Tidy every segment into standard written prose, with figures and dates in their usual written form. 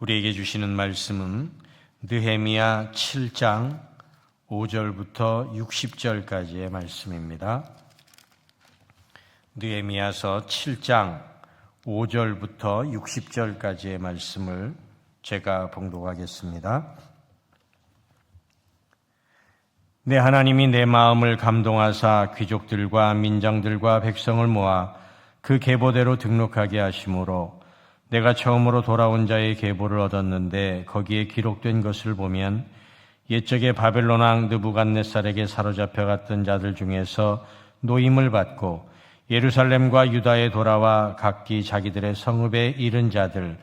우리에게 주시는 말씀은 느헤미야 7장 5절부터 60절까지의 말씀입니다. 느헤미야서 7장 5절부터 60절까지의 말씀을 제가 봉독하겠습니다. 내 하나님이 내 마음을 감동하사 귀족들과 민장들과 백성을 모아 그 계보대로 등록하게 하심으로 내가 처음으로 돌아온 자의 계보를 얻었는데 거기에 기록된 것을 보면 옛적에 바벨론 왕 느부갓네살에게 사로잡혀 갔던 자들 중에서 노임을 받고 예루살렘과 유다에 돌아와 각기 자기들의 성읍에 이른 자들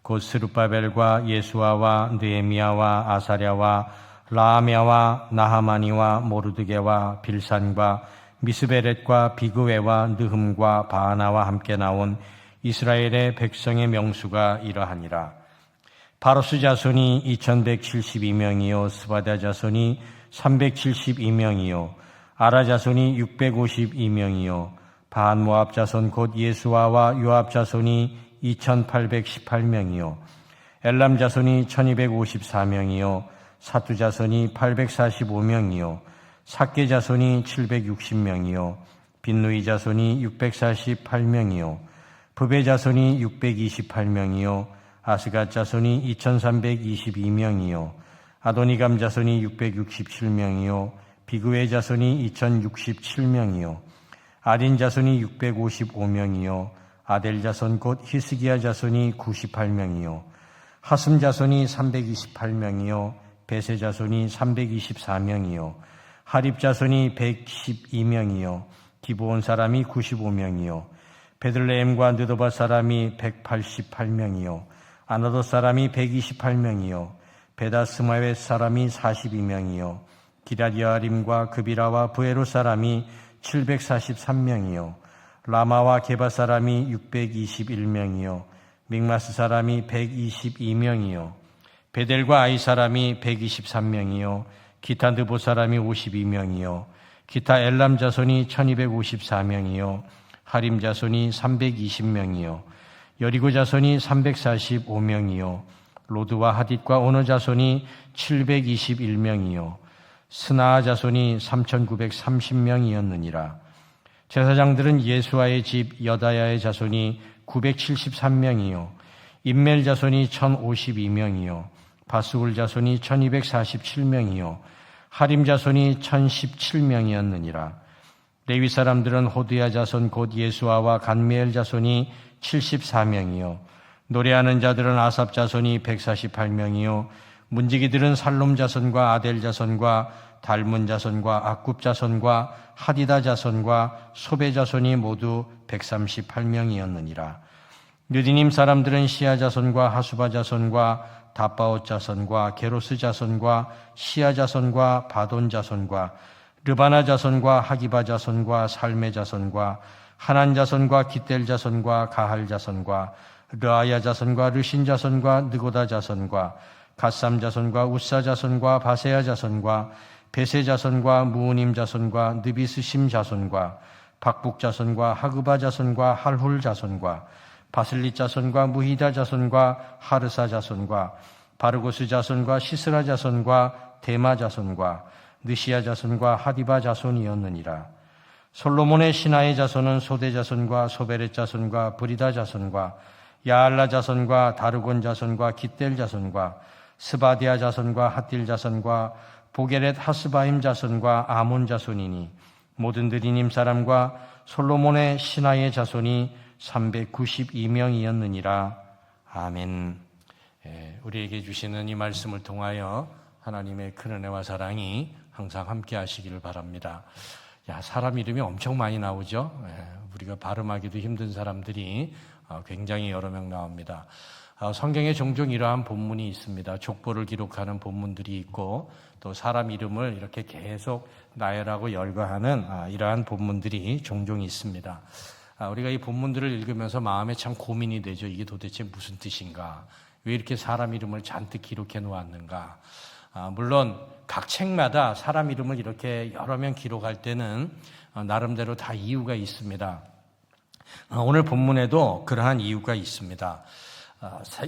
곧 스룹바벨과 예수아와 느헤미야와 아사랴와 라아мя와 나하마니와 모르드게와 빌산과 미스베렛과 비그웨와 느흠과 바하나와 함께 나온 이스라엘의 백성의 명수가 이러하니라. 바로스 자손이 2172명이요 스바다 자손이 372명이요 아라 자손이 652명이요 바한모압 자손 곧 예수아와 요압 자손이 2818명이요 엘람 자손이 1254명이요 사투 자손이 845명이요 삭게 자손이 760명이요 빈누이 자손이 648명이요 부베 자손이 628명이요 아스갓 자손이 2322명이요 아도니감 자손이 667명이요 비그웨 자손이 2067명이요 아딘 자손이 655명이요 아델 자손 곧 히스기야 자손이 98명이요 하슴 자손이 328명이요 베세 자손이 324명이요 하립 자손이 112명이요 기브온 사람이 95명이요 베들레헴과 느도바 사람이 188명이요 아나도 사람이 128명이요 베다스마웨 사람이 42명이요 기럇여아림과 그비라와 부에로 사람이 743명이요 라마와 게바 사람이 621명이요 믹마스 사람이 122명이요 베델과 아이 사람이 123명이요 기타 느보 사람이 52명이요 기타 엘람 자손이 1254명이요 하림 자손이 320명이요 여리고 자손이 345명이요 로드와 하딧과 오너 자손이 721명이요 스나아 자손이 3930명이었느니라. 제사장들은 예수아의 집 여다야의 자손이 973명이요 임멜 자손이 1052명이요 바스울 자손이 1247명이요 하림 자손이 1017명이었느니라. 레위 사람들은 호드야 자손 곧 예수아와 간미엘 자손이 74명이요 노래하는 자들은 아삽 자손이 148명이요 문지기들은 살롬 자손과 아델 자손과 달문 자손과 악굽 자손과 하디다 자손과 소베 자손이 모두 138명이었느니라. 느디님 사람들은 시아 자손과 하수바 자손과 다바옷 자손과 게로스 자손과 시아 자손과 바돈 자손과 르바나 자손과 하기바 자손과 살메 자손과 하난 자손과 기델 자손과 가할 자손과 르아야 자손과 르신 자손과 느고다 자손과 갓삼 자손과 우사 자손과 바세야 자손과 베세 자손과 무우님 자손과 느비스심 자손과 박북 자손과 하그바 자손과 할훌 자손과 바슬리 자손과 무히다 자손과 하르사 자손과 바르고스 자손과 시스라 자손과 데마 자손과 느시아 자손과 하디바 자손이었느니라. 솔로몬의 신하의 자손은 소대 자손과 소베렛 자손과 브리다 자손과 야알라 자손과 다르곤 자손과 깃델 자손과 스바디아 자손과 핫딜 자손과 보게렛 하스바임 자손과 아몬 자손이니 모든 느디님 사람과 솔로몬의 신하의 자손이 392명이었느니라. 아멘. 우리에게 주시는 이 말씀을 통하여 하나님의 큰 은혜와 사랑이 항상 함께 하시기를 바랍니다. 사람 이름이 엄청 많이 나오죠. 우리가 발음하기도 힘든 사람들이 굉장히 여러 명 나옵니다. 성경에 종종 이러한 본문이 있습니다. 족보를 기록하는 본문들이 있고 또 사람 이름을 이렇게 계속 나열하고 열거하는 이러한 본문들이 종종 있습니다. 우리가 이 본문들을 읽으면서 마음에 참 고민이 되죠. 이게 도대체 무슨 뜻인가? 왜 이렇게 사람 이름을 잔뜩 기록해 놓았는가? 물론 각 책마다 사람 이름을 이렇게 여러 명 기록할 때는 나름대로 다 이유가 있습니다. 오늘 본문에도 그러한 이유가 있습니다.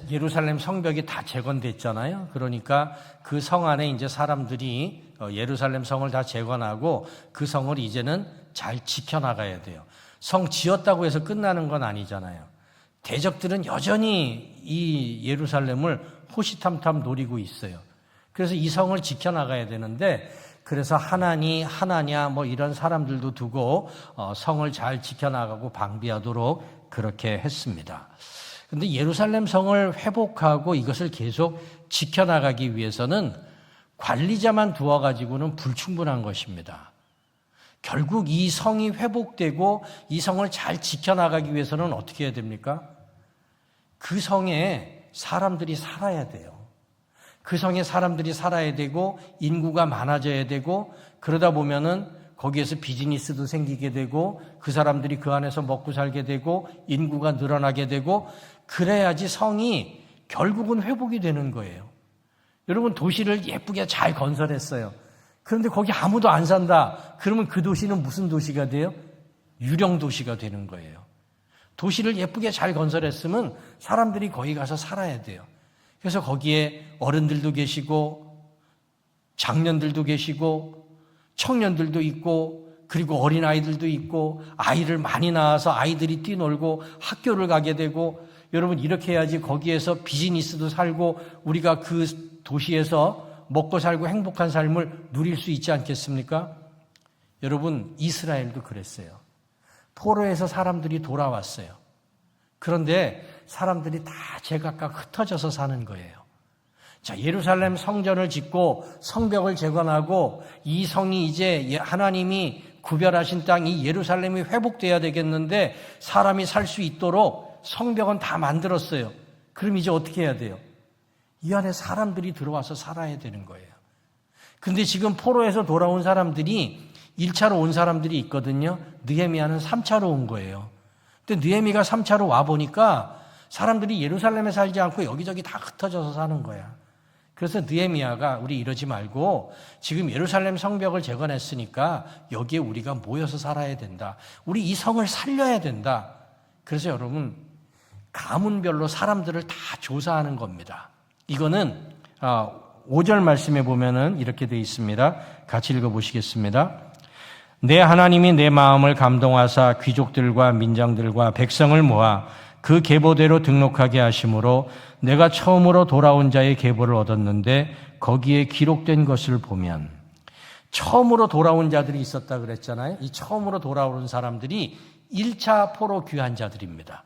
예루살렘 성벽이 다 재건됐잖아요. 그러니까 그 성 안에 이제 사람들이 예루살렘 성을 다 재건하고 그 성을 이제는 잘 지켜나가야 돼요. 성 지었다고 해서 끝나는 건 아니잖아요. 대적들은 여전히 이 예루살렘을 호시탐탐 노리고 있어요. 그래서 이 성을 지켜나가야 되는데, 그래서 하나냐 뭐 이런 사람들도 두고 성을 잘 지켜나가고 방비하도록 그렇게 했습니다. 그런데 예루살렘 성을 회복하고 이것을 계속 지켜나가기 위해서는 관리자만 두어가지고는 불충분한 것입니다. 결국 이 성이 회복되고 이 성을 잘 지켜나가기 위해서는 어떻게 해야 됩니까? 그 성에 사람들이 살아야 돼요. 그 성에 사람들이 살아야 되고 인구가 많아져야 되고, 그러다 보면은 거기에서 비즈니스도 생기게 되고 그 사람들이 그 안에서 먹고 살게 되고 인구가 늘어나게 되고, 그래야지 성이 결국은 회복이 되는 거예요. 여러분, 도시를 예쁘게 잘 건설했어요. 그런데 거기 아무도 안 산다. 그러면 그 도시는 무슨 도시가 돼요? 유령 도시가 되는 거예요. 도시를 예쁘게 잘 건설했으면 사람들이 거기 가서 살아야 돼요. 그래서 거기에 어른들도 계시고 장년들도 계시고 청년들도 있고, 그리고 어린아이들도 있고, 아이를 많이 낳아서 아이들이 뛰놀고 학교를 가게 되고, 여러분 이렇게 해야지 거기에서 비즈니스도 살고 우리가 그 도시에서 먹고 살고 행복한 삶을 누릴 수 있지 않겠습니까? 여러분, 이스라엘도 그랬어요. 포로에서 사람들이 돌아왔어요. 그런데 사람들이 다 제각각 흩어져서 사는 거예요. 자, 예루살렘 성전을 짓고 성벽을 재건하고 이 성이 이제 하나님이 구별하신 땅, 이 예루살렘이 회복돼야 되겠는데 사람이 살 수 있도록 성벽은 다 만들었어요. 그럼 이제 어떻게 해야 돼요? 이 안에 사람들이 들어와서 살아야 되는 거예요. 근데 지금 포로에서 돌아온 사람들이 1차로 온 사람들이 있거든요. 느헤미야는 3차로 온 거예요. 근데 느헤미야가 3차로 와보니까 사람들이 예루살렘에 살지 않고 여기저기 다 흩어져서 사는 거야. 그래서 느헤미야가 우리 이러지 말고 지금 예루살렘 성벽을 재건했으니까 여기에 우리가 모여서 살아야 된다. 우리 이 성을 살려야 된다. 그래서 여러분, 가문별로 사람들을 다 조사하는 겁니다. 이거는 5절 말씀에 보면은 이렇게 되어 있습니다. 같이 읽어보시겠습니다. 내 하나님이 내 마음을 감동하사 귀족들과 민장들과 백성을 모아 그 계보대로 등록하게 하심으로 내가 처음으로 돌아온 자의 계보를 얻었는데 거기에 기록된 것을 보면, 처음으로 돌아온 자들이 있었다 그랬잖아요. 이 처음으로 돌아오는 사람들이 1차 포로 귀환 자들입니다.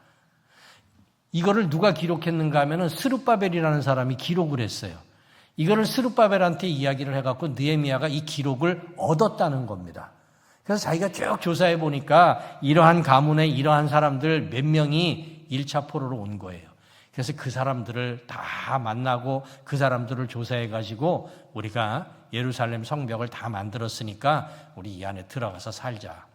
이거를 누가 기록했는가 하면은 스룹바벨이라는 사람이 기록을 했어요. 이거를 스룹바벨한테 이야기를 해갖고 느헤미야가 이 기록을 얻었다는 겁니다. 그래서 자기가 쭉 조사해 보니까 이러한 가문에 이러한 사람들 몇 명이 1차 포로로 온 거예요. 그래서 그 사람들을 다 만나고 그 사람들을 조사해 가지고 우리가 예루살렘 성벽을 다 만들었으니까 우리 이 안에 들어가서 살자.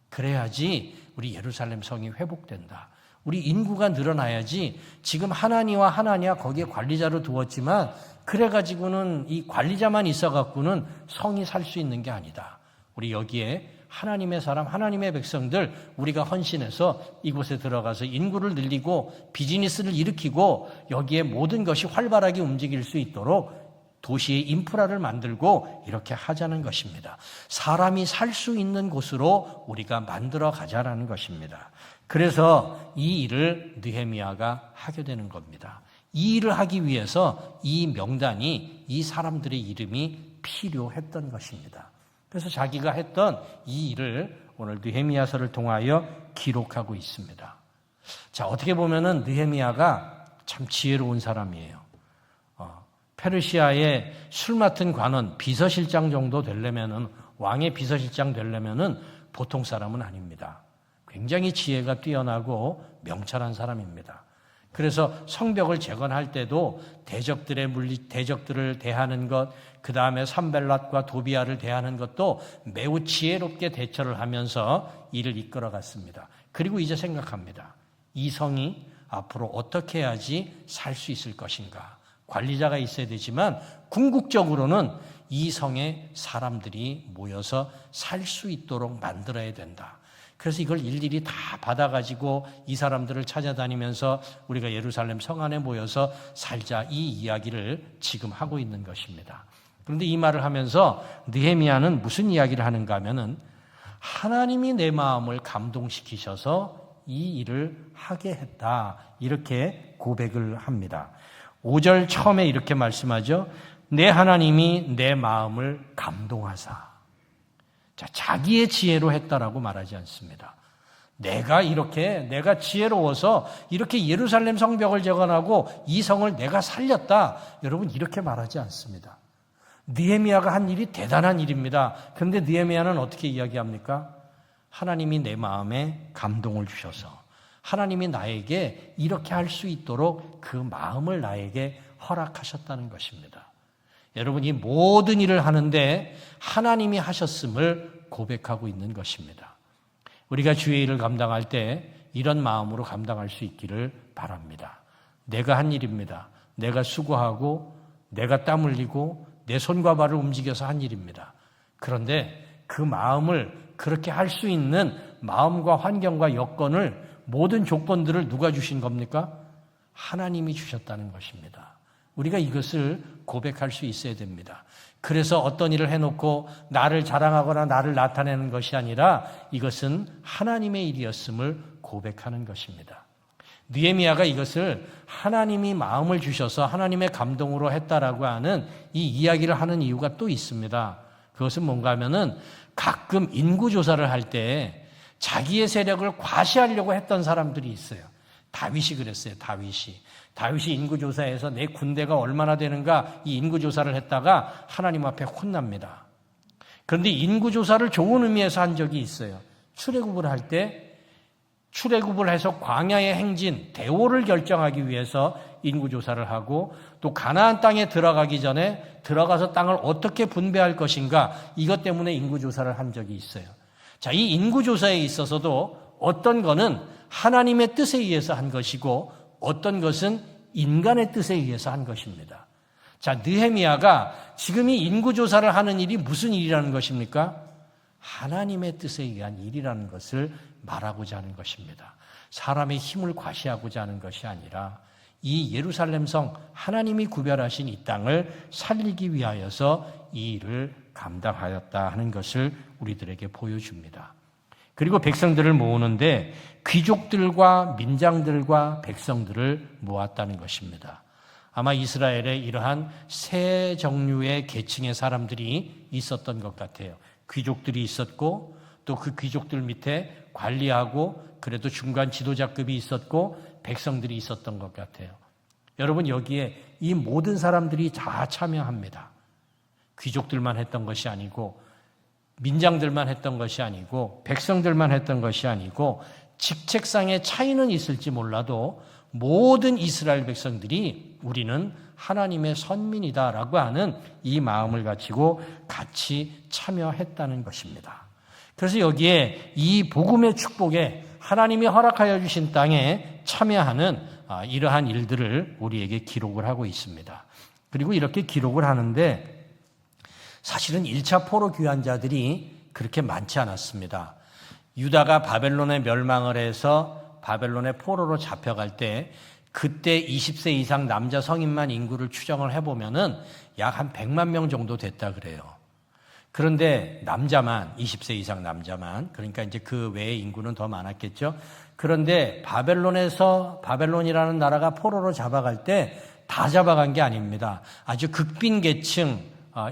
그래야지 우리 예루살렘 성이 회복된다. 우리 인구가 늘어나야지. 지금 하나니와 거기에 관리자로 두었지만 그래가지고는 이 관리자만 있어갖고는 성이 살 수 있는 게 아니다. 우리 여기에 하나님의 사람, 하나님의 백성들 우리가 헌신해서 이곳에 들어가서 인구를 늘리고 비즈니스를 일으키고 여기에 모든 것이 활발하게 움직일 수 있도록 도시의 인프라를 만들고 이렇게 하자는 것입니다. 사람이 살 수 있는 곳으로 우리가 만들어 가자라는 것입니다. 그래서 이 일을 느헤미야가 하게 되는 겁니다. 이 일을 하기 위해서 이 명단이, 이 사람들의 이름이 필요했던 것입니다. 그래서 자기가 했던 이 일을 오늘 느헤미야서를 통하여 기록하고 있습니다. 자, 어떻게 보면은 느헤미야가 참 지혜로운 사람이에요. 페르시아의 술 맡은 관원, 비서실장 정도 되려면은, 왕의 비서실장 되려면은 보통 사람은 아닙니다. 굉장히 지혜가 뛰어나고 명철한 사람입니다. 그래서 성벽을 재건할 때도 대적들을 대하는 것, 그 다음에 산벨랏과 도비아를 대하는 것도 매우 지혜롭게 대처를 하면서 일을 이끌어갔습니다. 그리고 이제 생각합니다. 이 성이 앞으로 어떻게 해야지 살 수 있을 것인가. 관리자가 있어야 되지만 궁극적으로는 이 성에 사람들이 모여서 살 수 있도록 만들어야 된다. 그래서 이걸 일일이 다 받아가지고 이 사람들을 찾아다니면서 우리가 예루살렘 성 안에 모여서 살자, 이 이야기를 지금 하고 있는 것입니다. 그런데 이 말을 하면서 느헤미야는 무슨 이야기를 하는가 하면은 하나님이 내 마음을 감동시키셔서 이 일을 하게 했다, 이렇게 고백을 합니다. 5절 처음에 이렇게 말씀하죠. 내 하나님이 내 마음을 감동하사. 자, 자기의 지혜로 했다라고 말하지 않습니다. 내가 지혜로워서 이렇게 예루살렘 성벽을 재건하고 이 성을 내가 살렸다, 여러분 이렇게 말하지 않습니다. 느헤미야가 한 일이 대단한 일입니다. 그런데 느헤미야는 어떻게 이야기합니까? 하나님이 내 마음에 감동을 주셔서 하나님이 나에게 이렇게 할 수 있도록 그 마음을 나에게 허락하셨다는 것입니다. 여러분, 이 모든 일을 하는데 하나님이 하셨음을 고백하고 있는 것입니다. 우리가 주의 일을 감당할 때 이런 마음으로 감당할 수 있기를 바랍니다. 내가 한 일입니다. 내가 수고하고 내가 땀 흘리고 내 손과 발을 움직여서 한 일입니다. 그런데 그 마음을 그렇게 할 수 있는 마음과 환경과 여건을, 모든 조건들을 누가 주신 겁니까? 하나님이 주셨다는 것입니다. 우리가 이것을 고백할 수 있어야 됩니다. 그래서 어떤 일을 해놓고 나를 자랑하거나 나를 나타내는 것이 아니라 이것은 하나님의 일이었음을 고백하는 것입니다. 느헤미야가 이것을 하나님이 마음을 주셔서 하나님의 감동으로 했다라고 하는 이 이야기를 하는 이유가 또 있습니다. 그것은 뭔가 하면은 가끔 인구조사를 할 때 자기의 세력을 과시하려고 했던 사람들이 있어요. 다윗이 그랬어요. 다윗이 인구조사에서 내 군대가 얼마나 되는가, 이 인구조사를 했다가 하나님 앞에 혼납니다. 그런데 인구조사를 좋은 의미에서 한 적이 있어요. 출애굽을 할 때 출애굽을 해서 광야의 행진, 대오를 결정하기 위해서 인구조사를 하고, 또 가나안 땅에 들어가기 전에 들어가서 땅을 어떻게 분배할 것인가, 이것 때문에 인구조사를 한 적이 있어요. 자, 이 인구조사에 있어서도 어떤 거는 하나님의 뜻에 의해서 한 것이고 어떤 것은 인간의 뜻에 의해서 한 것입니다. 자, 느헤미야가 지금 이 인구조사를 하는 일이 무슨 일이라는 것입니까? 하나님의 뜻에 의한 일이라는 것을 말하고자 하는 것입니다. 사람의 힘을 과시하고자 하는 것이 아니라 이 예루살렘 성, 하나님이 구별하신 이 땅을 살리기 위하여서 이 일을 감당하였다 하는 것을 우리들에게 보여줍니다. 그리고 백성들을 모으는데 귀족들과 민장들과 백성들을 모았다는 것입니다. 아마 이스라엘에 이러한 세 종류의 계층의 사람들이 있었던 것 같아요. 귀족들이 있었고, 또 그 귀족들 밑에 관리하고 그래도 중간 지도자급이 있었고 백성들이 있었던 것 같아요. 여러분, 여기에 이 모든 사람들이 다 참여합니다. 귀족들만 했던 것이 아니고, 민장들만 했던 것이 아니고, 백성들만 했던 것이 아니고, 직책상의 차이는 있을지 몰라도 모든 이스라엘 백성들이 우리는 하나님의 선민이다라고 하는 이 마음을 가지고 같이 참여했다는 것입니다. 그래서 여기에 이 복음의 축복에 하나님이 허락하여 주신 땅에 참여하는 이러한 일들을 우리에게 기록을 하고 있습니다. 그리고 이렇게 기록을 하는데 사실은 1차 포로 귀환자들이 그렇게 많지 않았습니다. 유다가 바벨론에 멸망을 해서 바벨론의 포로로 잡혀갈 때 그때 20세 이상 남자 성인만 인구를 추정을 해보면은 약 한 100만 명 정도 됐다 그래요. 그런데 남자만, 20세 이상 남자만, 그러니까 이제 그 외의 인구는 더 많았겠죠. 그런데 바벨론이라는 나라가 포로로 잡아갈 때 다 잡아간 게 아닙니다. 아주 극빈 계층,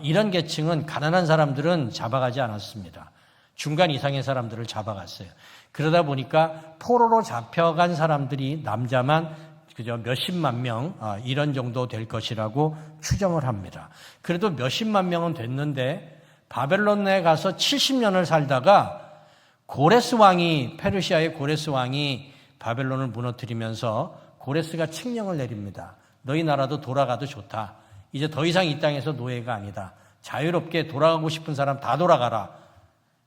이런 계층은, 가난한 사람들은 잡아가지 않았습니다. 중간 이상의 사람들을 잡아갔어요. 그러다 보니까 포로로 잡혀간 사람들이 남자만 그저 몇십만 명, 이런 정도 될 것이라고 추정을 합니다. 그래도 몇십만 명은 됐는데 바벨론에 가서 70년을 살다가 페르시아의 고레스 왕이 바벨론을 무너뜨리면서 고레스가 칙령을 내립니다. 너희 나라도 돌아가도 좋다. 이제 더 이상 이 땅에서 노예가 아니다. 자유롭게 돌아가고 싶은 사람 다 돌아가라.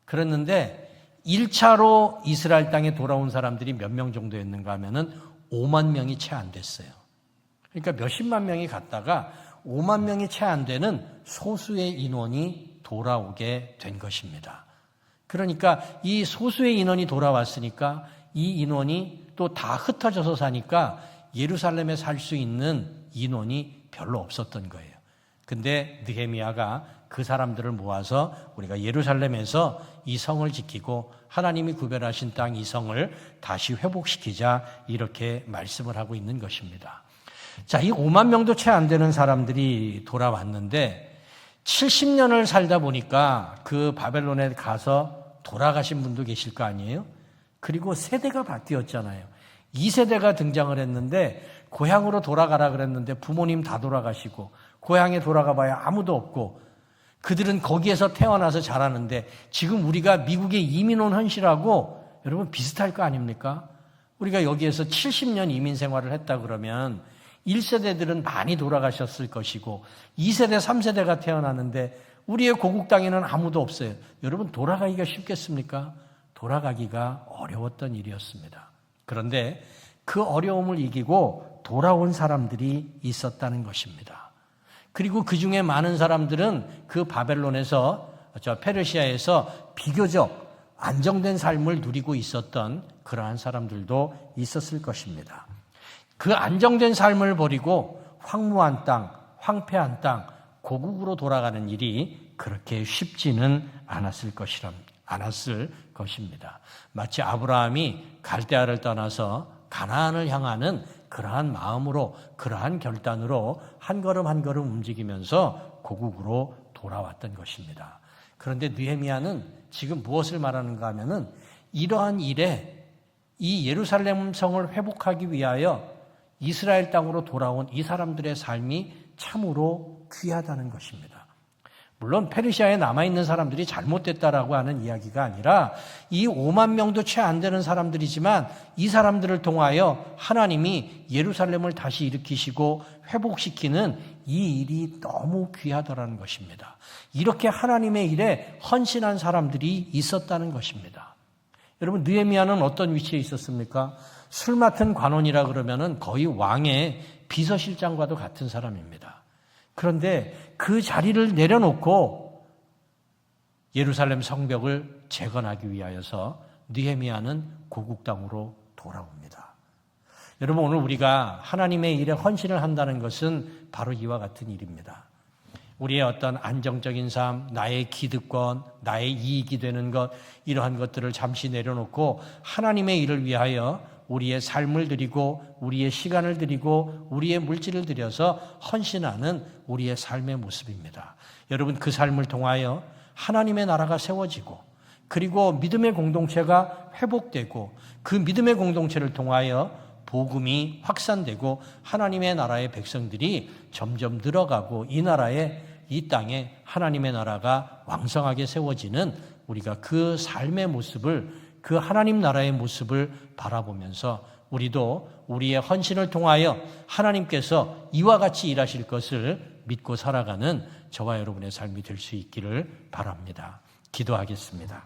그랬는데 1차로 이스라엘 땅에 돌아온 사람들이 몇 명 정도였는가 하면은 5만 명이 채 안 됐어요. 그러니까 몇십만 명이 갔다가 5만 명이 채 안 되는 소수의 인원이 돌아오게 된 것입니다. 그러니까 이 소수의 인원이 돌아왔으니까 이 인원이 또 다 흩어져서 사니까 예루살렘에 살 수 있는 인원이 별로 없었던 거예요. 근데 느헤미야가 그 사람들을 모아서 우리가 예루살렘에서 이 성을 지키고 하나님이 구별하신 땅 이 성을 다시 회복시키자 이렇게 말씀을 하고 있는 것입니다. 자, 이 5만 명도 채 안 되는 사람들이 돌아왔는데 70년을 살다 보니까 그 바벨론에 가서 돌아가신 분도 계실 거 아니에요? 그리고 세대가 바뀌었잖아요. 2세대가 등장을 했는데 고향으로 돌아가라 그랬는데 부모님 다 돌아가시고 고향에 돌아가 봐야 아무도 없고 그들은 거기에서 태어나서 자라는데 지금 우리가 미국에 이민 온 현실하고 여러분 비슷할 거 아닙니까? 우리가 여기에서 70년 이민 생활을 했다 그러면 1세대들은 많이 돌아가셨을 것이고 2세대, 3세대가 태어나는데 우리의 고국 땅에는 아무도 없어요. 여러분 돌아가기가 쉽겠습니까? 돌아가기가 어려웠던 일이었습니다. 그런데 그 어려움을 이기고 돌아온 사람들이 있었다는 것입니다. 그리고 그 중에 많은 사람들은 그 바벨론에서, 페르시아에서 비교적 안정된 삶을 누리고 있었던 그러한 사람들도 있었을 것입니다. 그 안정된 삶을 버리고 황무한 땅, 황폐한 땅, 고국으로 돌아가는 일이 그렇게 쉽지는 않았을 것입니다. 마치 아브라함이 갈대아를 떠나서 가나안을 향하는 그러한 마음으로, 그러한 결단으로 한 걸음 한 걸음 움직이면서 고국으로 돌아왔던 것입니다. 그런데 느헤미야는 지금 무엇을 말하는가 하면은 이러한 일에 이 예루살렘 성을 회복하기 위하여 이스라엘 땅으로 돌아온 이 사람들의 삶이 참으로 귀하다는 것입니다. 물론 페르시아에 남아있는 사람들이 잘못됐다라고 하는 이야기가 아니라 이 5만 명도 채 안 되는 사람들이지만 이 사람들을 통하여 하나님이 예루살렘을 다시 일으키시고 회복시키는 이 일이 너무 귀하다라는 것입니다. 이렇게 하나님의 일에 헌신한 사람들이 있었다는 것입니다. 여러분 느헤미야는 어떤 위치에 있었습니까? 술 맡은 관원이라 그러면은 거의 왕의 비서실장과도 같은 사람입니다. 그런데 그 자리를 내려놓고 예루살렘 성벽을 재건하기 위하여서 느헤미야는 고국 땅으로 돌아옵니다. 여러분 오늘 우리가 하나님의 일에 헌신을 한다는 것은 바로 이와 같은 일입니다. 우리의 어떤 안정적인 삶, 나의 기득권, 나의 이익이 되는 것 이러한 것들을 잠시 내려놓고 하나님의 일을 위하여 우리의 삶을 드리고 우리의 시간을 드리고 우리의 물질을 들여서 헌신하는 우리의 삶의 모습입니다. 여러분 그 삶을 통하여 하나님의 나라가 세워지고 그리고 믿음의 공동체가 회복되고 그 믿음의 공동체를 통하여 복음이 확산되고 하나님의 나라의 백성들이 점점 늘어가고 이 나라에 이 땅에 하나님의 나라가 왕성하게 세워지는 우리가 그 삶의 모습을 그 하나님 나라의 모습을 바라보면서 우리도 우리의 헌신을 통하여 하나님께서 이와 같이 일하실 것을 믿고 살아가는 저와 여러분의 삶이 될 수 있기를 바랍니다. 기도하겠습니다.